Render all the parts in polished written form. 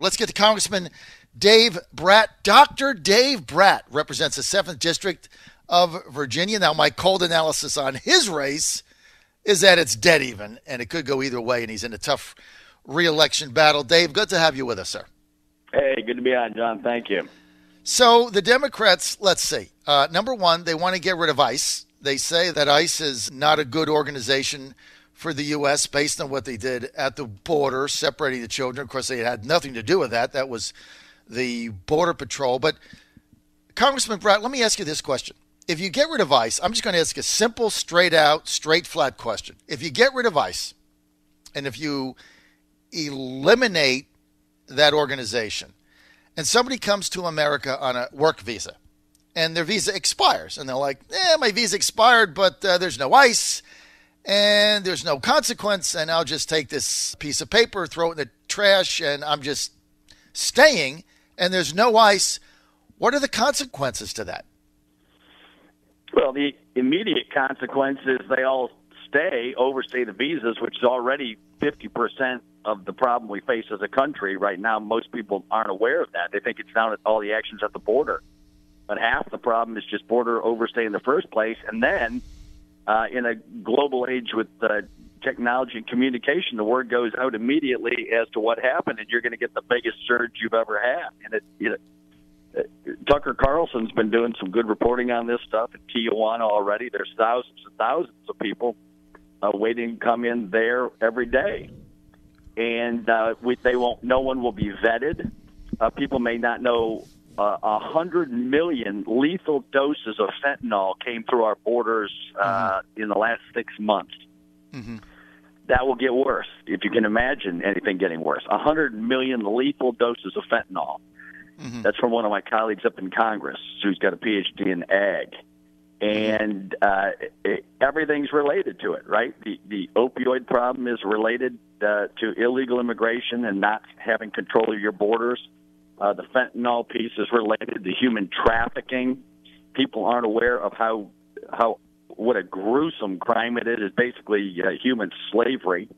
Let's get to Congressman Dave Brat. Dr. Dave Brat represents the 7th District of Virginia. Now, my cold analysis on his race is that it's dead even, and it could go either way, and he's in a tough re-election battle. Dave, good to have you with us, sir. Hey, good to be on, John. Thank you. So the Democrats, let's see. Number one, they want to get rid of ICE. They say that ICE is not a good organization for the U.S. based on what they did at the border, separating the children. Of course, they had nothing to do with that. That was the Border Patrol. But, Congressman Brat, let me ask you this question. If you get rid of ICE, I'm just going to ask a simple, straight out, straight, flat question. If you get rid of ICE, and if you eliminate that organization, and somebody comes to America on a work visa, and their visa expires, and they're like, my visa expired, but there's no ICE, and there's no consequence, and I'll just take this piece of paper, throw it in the trash, and I'm just staying, and there's no ICE. What are the consequences to that? Well, the immediate consequence is they all overstay the visas, which is already 50% of the problem we face as a country. Right now, most people aren't aware of that. They think it's down at all the actions at the border. But half the problem is just border overstay in the first place, and then in a global age with technology and communication, the word goes out immediately as to what happened, and you're going to get the biggest surge you've ever had. And Tucker Carlson's been doing some good reporting on this stuff at Tijuana already. There's thousands and thousands of people waiting to come in there every day, and no one will be vetted. People may not know 100 million lethal doses of fentanyl came through our borders in the last 6 months. Mm-hmm. That will get worse, if you can imagine anything getting worse. 100 million lethal doses of fentanyl. Mm-hmm. That's from one of my colleagues up in Congress who's got a PhD in ag. And everything's related to it, right? The opioid problem is related to illegal immigration and not having control of your borders. The fentanyl piece is related to human trafficking. People aren't aware of what a gruesome crime it is. It's basically human slavery.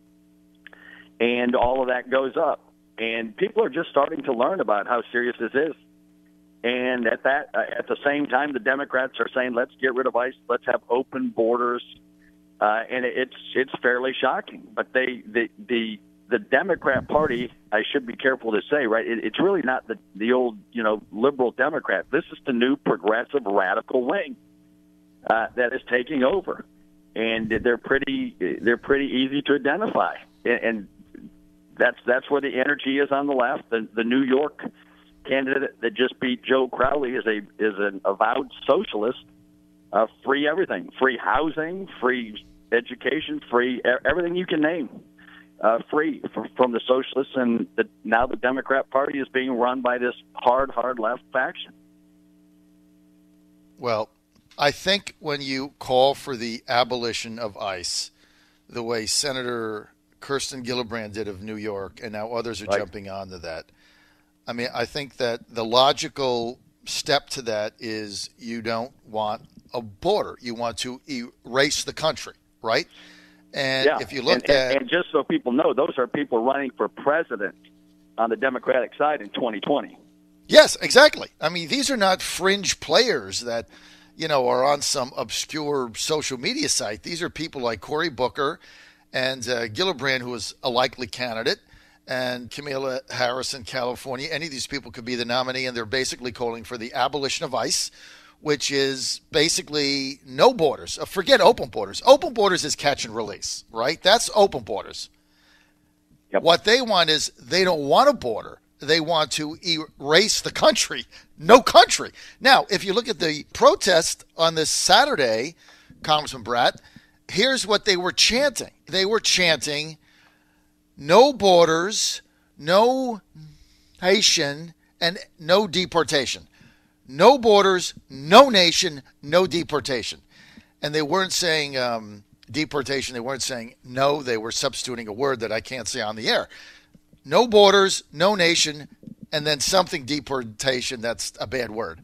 And all of that goes up. And people are just starting to learn about how serious this is. And at the same time, the Democrats are saying, let's get rid of ICE, let's have open borders. And it's fairly shocking. But the Democrat Party, I should be careful to say, right? It's really not the old, liberal Democrat. This is the new progressive radical wing that is taking over, and they're pretty easy to identify. And that's where the energy is on the left. The New York candidate that just beat Joe Crowley is an avowed socialist. Free everything, free housing, free education, free everything you can name. Free from the socialists, and now the Democrat Party is being run by this hard left faction. Well, I think when you call for the abolition of ICE, the way Senator Kirsten Gillibrand did of New York, and now others are jumping onto that, I mean, I think that the logical step to that is you don't want a border. You want to erase the country, right? And if you look and just so people know, those are people running for president on the Democratic side in 2020. Yes, exactly. I mean, these are not fringe players that, are on some obscure social media site. These are people like Cory Booker and Gillibrand, who is a likely candidate, and Kamala Harris in California. Any of these people could be the nominee, and they're basically calling for the abolition of ICE, which is basically no borders. Forget open borders. Open borders is catch and release, right? That's open borders. Yep. What they want is they don't want a border. They want to erase the country. No country. Now, if you look at the protest on this Saturday, Congressman Brat, here's what they were chanting. They were chanting, no borders, no nation, and no deportation. No borders, no nation, no deportation. And they weren't saying deportation. They weren't saying no. They were substituting a word that I can't say on the air. No borders, no nation, and then something deportation. That's a bad word.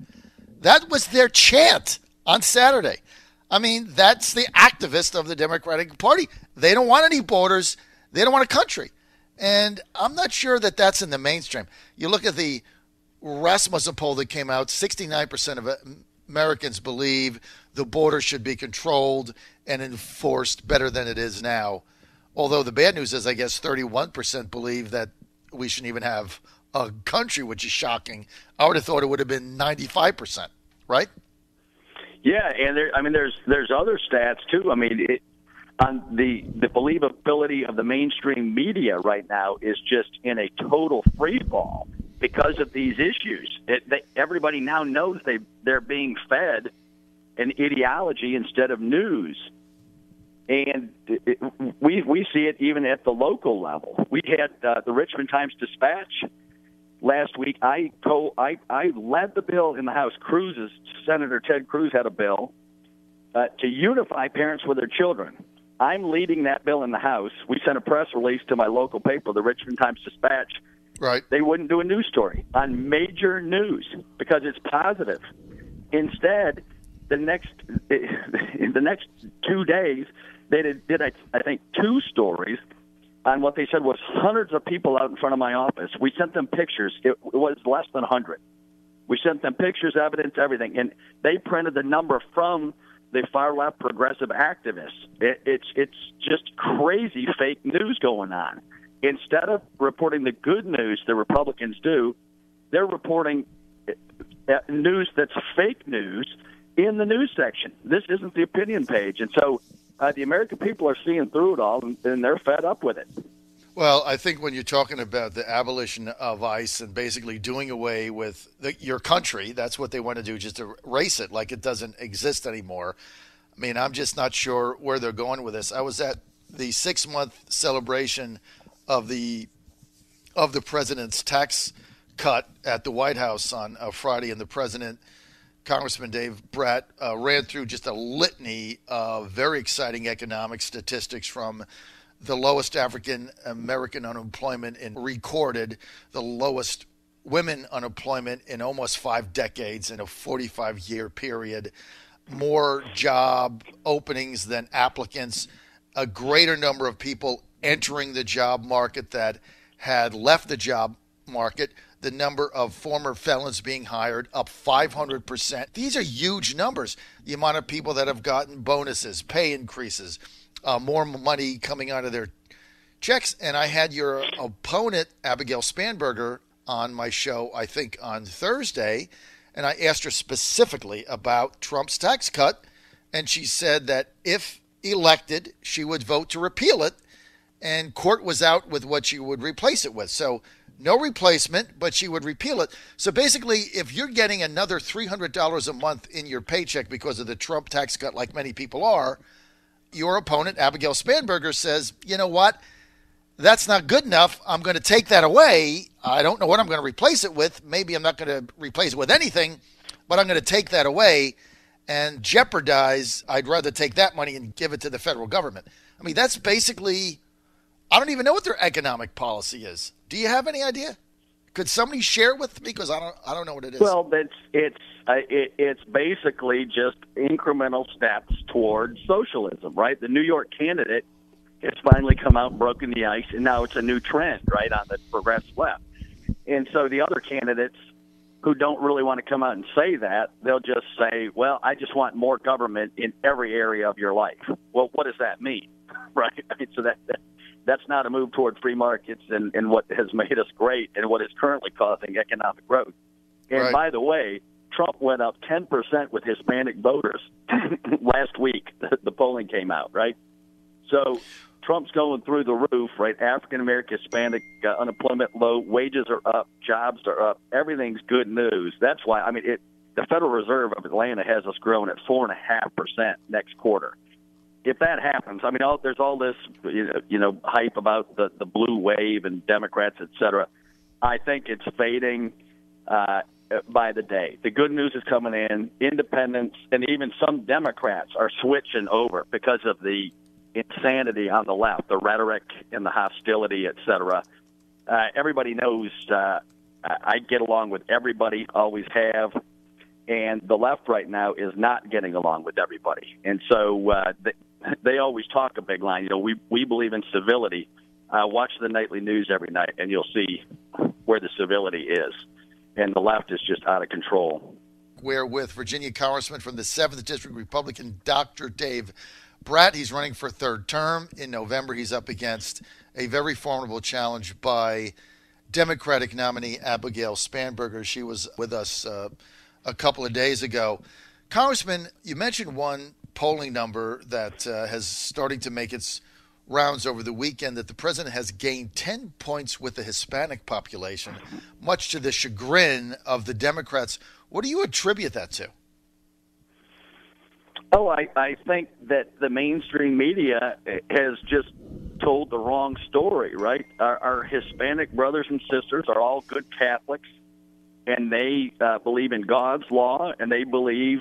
That was their chant on Saturday. I mean, that's the activists of the Democratic Party. They don't want any borders. They don't want a country. And I'm not sure that that's in the mainstream. You look at the Rasmussen poll that came out, 69% of Americans believe the border should be controlled and enforced better than it is now. Although the bad news is, I guess, 31% believe that we shouldn't even have a country, which is shocking. I would have thought it would have been 95%, right? Yeah, and there's other stats too. I mean, on the believability of the mainstream media right now is just in a total free fall because of these issues. Everybody now knows they're being fed an ideology instead of news. And we see it even at the local level. We had the Richmond Times-Dispatch last week. I led the bill in the House. Senator Ted Cruz had a bill to unify parents with their children. I'm leading that bill in the House. We sent a press release to my local paper, the Richmond Times-Dispatch. Right. They wouldn't do a news story on major news because it's positive. Instead, in the next 2 days, they did I think 2 stories on what they said was hundreds of people out in front of my office. We sent them pictures. It was less than 100. We sent them pictures, evidence, everything, and they printed the number from the far left progressive activists. It's just crazy fake news going on. Instead of reporting the good news the Republicans do, they're reporting news that's fake news in the news section. This isn't the opinion page, and so the American people are seeing through it all, and they're fed up with it. Well, I think when you're talking about the abolition of ICE and basically doing away with your country, that's what they want to do, just erase it like it doesn't exist anymore. I mean, I'm just not sure where they're going with this. I was at the 6-month celebration of the president's tax cut at the White House on Friday, and the president, Congressman Brat, ran through just a litany of very exciting economic statistics, from the lowest African American unemployment recorded, the lowest women unemployment in almost 5 decades in a 45-year period, more job openings than applicants, a greater number of people entering the job market that had left the job market, the number of former felons being hired up 500%. These are huge numbers. The amount of people that have gotten bonuses, pay increases, more money coming out of their checks. And I had your opponent, Abigail Spanberger, on my show, I think on Thursday, and I asked her specifically about Trump's tax cut, and she said that if elected, she would vote to repeal it, and court was out with what she would replace it with. So no replacement, but she would repeal it. So basically, if you're getting another $300 a month in your paycheck because of the Trump tax cut, like many people are, your opponent, Abigail Spanberger, says, you know what? That's not good enough. I'm going to take that away. I don't know what I'm going to replace it with. Maybe I'm not going to replace it with anything, but I'm going to take that away and jeopardize. I'd rather take that money and give it to the federal government. I mean, that's basically, I don't even know what their economic policy is. Do you have any idea? Could somebody share it with me? Because I don't know what it is. Well, it's basically just incremental steps towards socialism, right? The New York candidate has finally come out and broken the ice, and now it's a new trend, right, on the progressive left. And so the other candidates who don't really want to come out and say that, they'll just say, well, I just want more government in every area of your life. Well, what does that mean, right? I mean, so that's not a move toward free markets and what has made us great and what is currently causing economic growth. And right. By the way, Trump went up 10% with Hispanic voters last week. The polling came out, right? So Trump's going through the roof, right? African-American, Hispanic, unemployment low, wages are up, jobs are up. Everything's good news. That's why, I mean, the Federal Reserve of Atlanta has us growing at 4.5% next quarter. If that happens, I mean, there's all this, hype about the blue wave and Democrats, et cetera. I think it's fading by the day. The good news is coming in. Independents and even some Democrats are switching over because of the insanity on the left, the rhetoric and the hostility, et cetera. Everybody knows I get along with everybody, always have. And the left right now is not getting along with everybody. And so they always talk a big line. We believe in civility. Watch the nightly news every night, and you'll see where the civility is. And the left is just out of control. We're with Virginia Congressman from the 7th District Republican, Dr. Dave Brat. He's running for third term. In November, he's up against a very formidable challenge by Democratic nominee Abigail Spanberger. She was with us a couple of days ago. Congressman, you mentioned one polling number that has starting to make its rounds over the weekend, that the president has gained 10 points with the Hispanic population, much to the chagrin of the Democrats. What do you attribute that to? Oh, I think that the mainstream media has just told the wrong story, right? Our Hispanic brothers and sisters are all good Catholics, and they believe in God's law, and they believe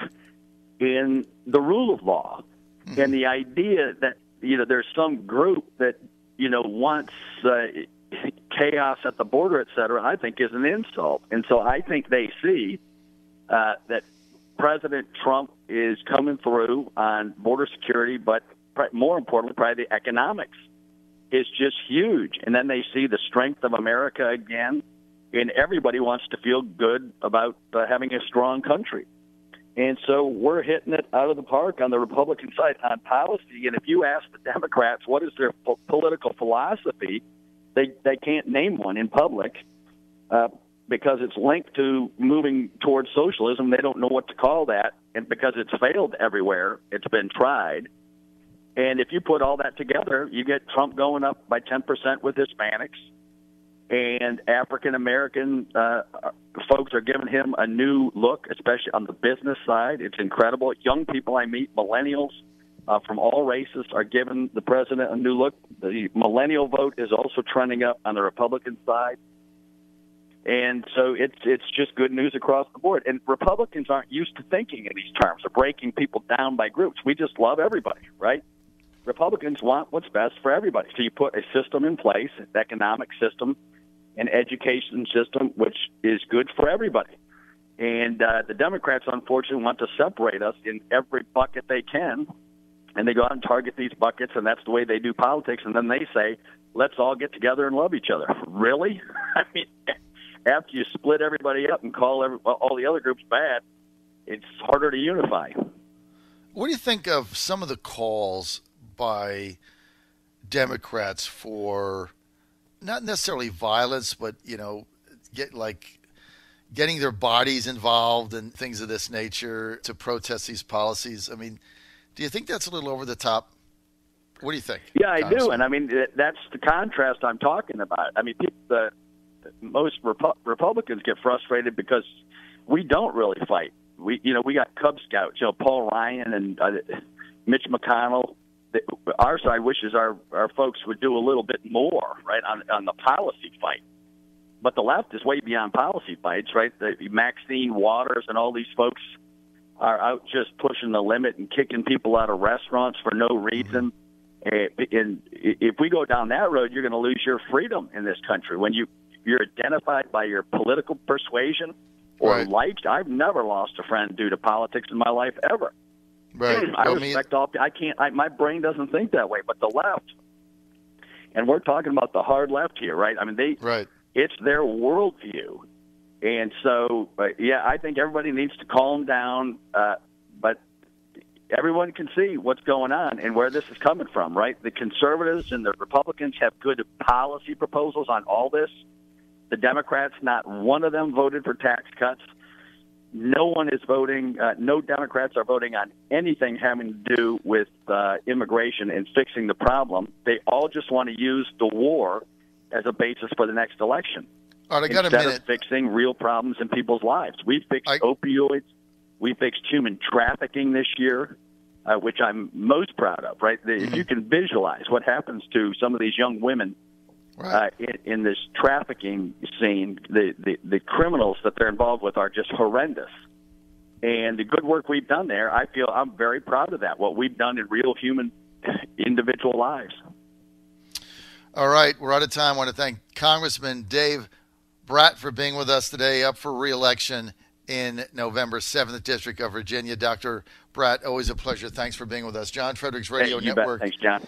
in the rule of law. Mm-hmm. And the idea that, there's some group that, wants chaos at the border, et cetera, I think is an insult. And so I think they see that President Trump is coming through on border security, but more importantly, probably the economics is just huge. And then they see the strength of America again, and everybody wants to feel good about having a strong country. And so we're hitting it out of the park on the Republican side on policy. And if you ask the Democrats what is their political philosophy, they can't name one in public because it's linked to moving towards socialism. They don't know what to call that. And because it's failed everywhere, it's been tried. And if you put all that together, you get Trump going up by 10% with Hispanics. And African-American folks are giving him a new look, especially on the business side. It's incredible. Young people I meet, millennials from all races, are giving the president a new look. The millennial vote is also trending up on the Republican side. And so it's just good news across the board. And Republicans aren't used to thinking in these terms of breaking people down by groups. We just love everybody, right? Republicans want what's best for everybody. So you put a system in place, an economic system, an education system, which is good for everybody. And the Democrats, unfortunately, want to separate us in every bucket they can. And they go out and target these buckets, and that's the way they do politics. And then they say, let's all get together and love each other. Really? I mean, after you split everybody up and call all the other groups bad, it's harder to unify. What do you think of some of the calls by Democrats for not necessarily violence, but, getting their bodies involved and things of this nature to protest these policies? I mean, do you think that's a little over the top? What do you think? Yeah, I do. And I mean, that's the contrast I'm talking about. I mean, most Republicans get frustrated because we don't really fight. We got Cub Scouts, Paul Ryan and Mitch McConnell. Our side wishes our folks would do a little bit more, right, on the policy fight. But the left is way beyond policy fights, right? Maxine Waters and all these folks are out just pushing the limit and kicking people out of restaurants for no reason. And if we go down that road, you're going to lose your freedom in this country. When you're identified by your political persuasion or liked, I've never lost a friend due to politics in my life ever. Right. I respect all. My brain doesn't think that way, but the left, and we're talking about the hard left here, right? I mean, it's their worldview, and so I think everybody needs to calm down. But everyone can see what's going on and where this is coming from, right? The conservatives and the Republicans have good policy proposals on all this. The Democrats, not one of them voted for tax cuts. No one is voting. No Democrats are voting on anything having to do with immigration and fixing the problem. They all just want to use the war as a basis for the next election. All right, I got a minute. Instead of fixing real problems in people's lives. We fixed opioids. We fixed human trafficking this year, which I'm most proud of, right? If you can visualize what happens to some of these young women in this trafficking scene, the criminals that they're involved with are just horrendous. And the good work we've done there, I'm very proud of that, what we've done in real human individual lives. All right, we're out of time. I want to thank Congressman Dave Brat for being with us today, up for re-election in November, 7th District of Virginia. Dr. Brat, always a pleasure. Thanks for being with us. John Fredericks Radio Network. Thanks, John.